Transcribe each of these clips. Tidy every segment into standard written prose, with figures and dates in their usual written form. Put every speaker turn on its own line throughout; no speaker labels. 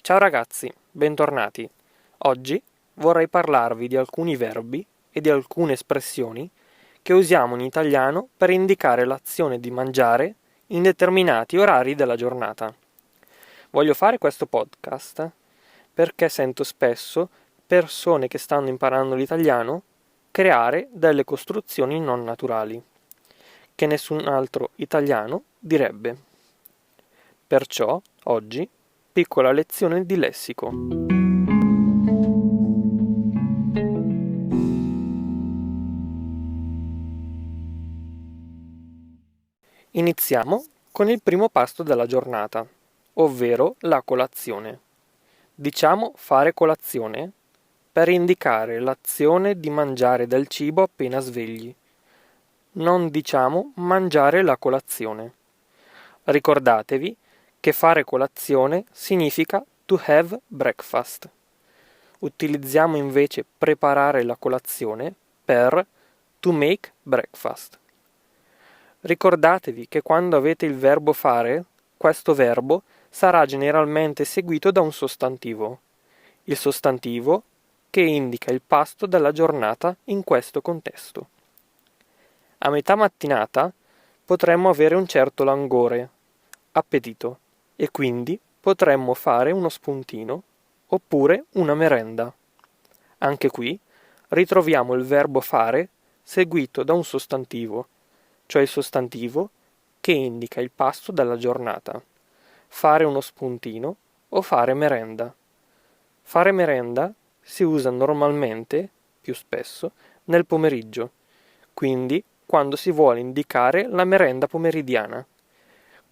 Ciao ragazzi, bentornati. Oggi vorrei parlarvi di alcuni verbi e di alcune espressioni che usiamo in italiano per indicare l'azione di mangiare in determinati orari della giornata. Voglio fare questo podcast perché sento spesso persone che stanno imparando l'italiano creare delle costruzioni non naturali, che nessun altro italiano direbbe. Perciò, oggi, piccola lezione di lessico. Iniziamo con il primo pasto della giornata, ovvero la colazione. Diciamo fare colazione per indicare l'azione di mangiare del cibo appena svegli. Non diciamo mangiare la colazione. Ricordatevi che fare colazione significa to have breakfast. Utilizziamo invece preparare la colazione per to make breakfast. Ricordatevi che quando avete il verbo fare, questo verbo sarà generalmente seguito da un sostantivo. Il sostantivo che indica il pasto della giornata in questo contesto. A metà mattinata potremmo avere un certo languore, appetito, e quindi potremmo fare uno spuntino oppure una merenda. Anche qui ritroviamo il verbo fare seguito da un sostantivo, cioè il sostantivo che indica il pasto della giornata. Fare uno spuntino o fare merenda. Fare merenda si usa normalmente, più spesso, nel pomeriggio, quindi quando si vuole indicare la merenda pomeridiana,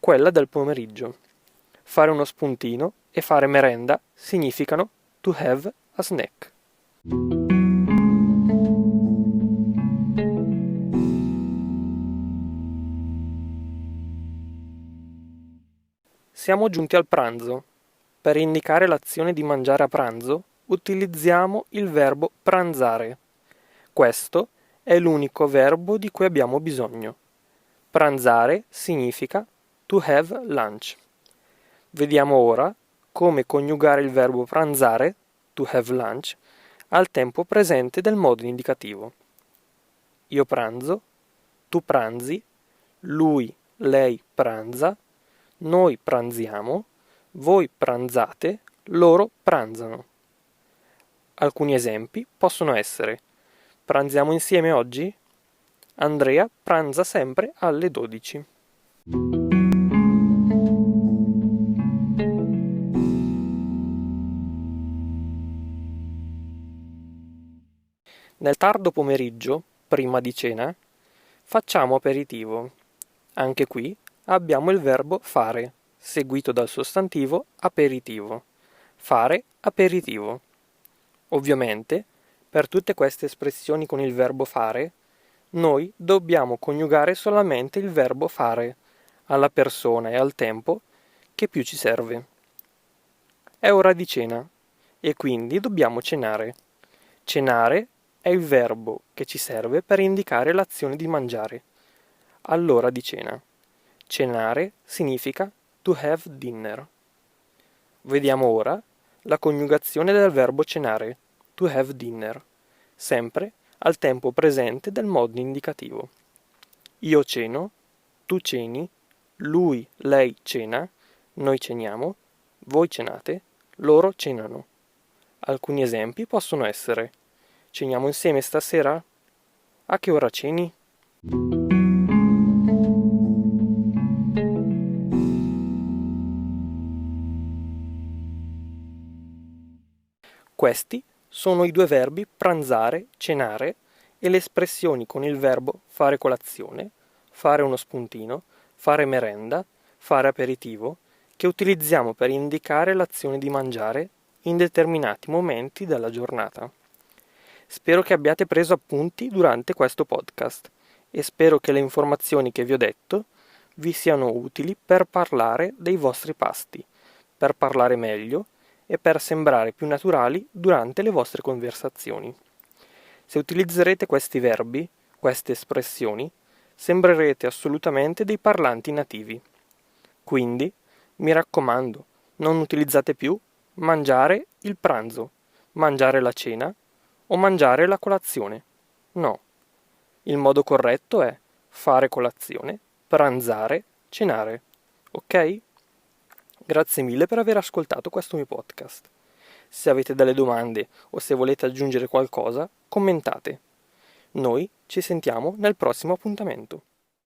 quella del pomeriggio. Fare uno spuntino e fare merenda significano to have a snack. Siamo giunti al pranzo. Per indicare l'azione di mangiare a pranzo utilizziamo il verbo pranzare. Questo è l'unico verbo di cui abbiamo bisogno. Pranzare significa to have lunch. Vediamo ora come coniugare il verbo pranzare, to have lunch, al tempo presente del modo indicativo. Io pranzo, tu pranzi, lui, lei pranza, noi pranziamo, voi pranzate, loro pranzano. Alcuni esempi possono essere: pranziamo insieme oggi? Andrea pranza sempre alle 12. Nel tardo pomeriggio, prima di cena, facciamo aperitivo. Anche qui abbiamo il verbo fare, seguito dal sostantivo aperitivo. Fare aperitivo. Ovviamente, per tutte queste espressioni con il verbo fare, noi dobbiamo coniugare solamente il verbo fare alla persona e al tempo che più ci serve. È ora di cena e quindi dobbiamo cenare. Cenare è il verbo che ci serve per indicare l'azione di mangiare. All'ora di cena. Cenare significa to have dinner. Vediamo ora la coniugazione del verbo cenare, to have dinner, sempre al tempo presente del modo indicativo. Io ceno, tu ceni, lui, lei cena, noi ceniamo, voi cenate, loro cenano. Alcuni esempi possono essere: ceniamo insieme stasera? A che ora ceni? Questi sono i due verbi pranzare, cenare e le espressioni con il verbo fare colazione, fare uno spuntino, fare merenda, fare aperitivo, che utilizziamo per indicare l'azione di mangiare in determinati momenti della giornata. Spero che abbiate preso appunti durante questo podcast e spero che le informazioni che vi ho detto vi siano utili per parlare dei vostri pasti, per parlare meglio e per sembrare più naturali durante le vostre conversazioni. Se utilizzerete questi verbi, queste espressioni, sembrerete assolutamente dei parlanti nativi. Quindi, mi raccomando, non utilizzate più mangiare il pranzo, mangiare la cena o mangiare la colazione. No. Il modo corretto è fare colazione, pranzare, cenare. Ok? Grazie mille per aver ascoltato questo mio podcast. Se avete delle domande o se volete aggiungere qualcosa, commentate. Noi ci sentiamo nel prossimo appuntamento.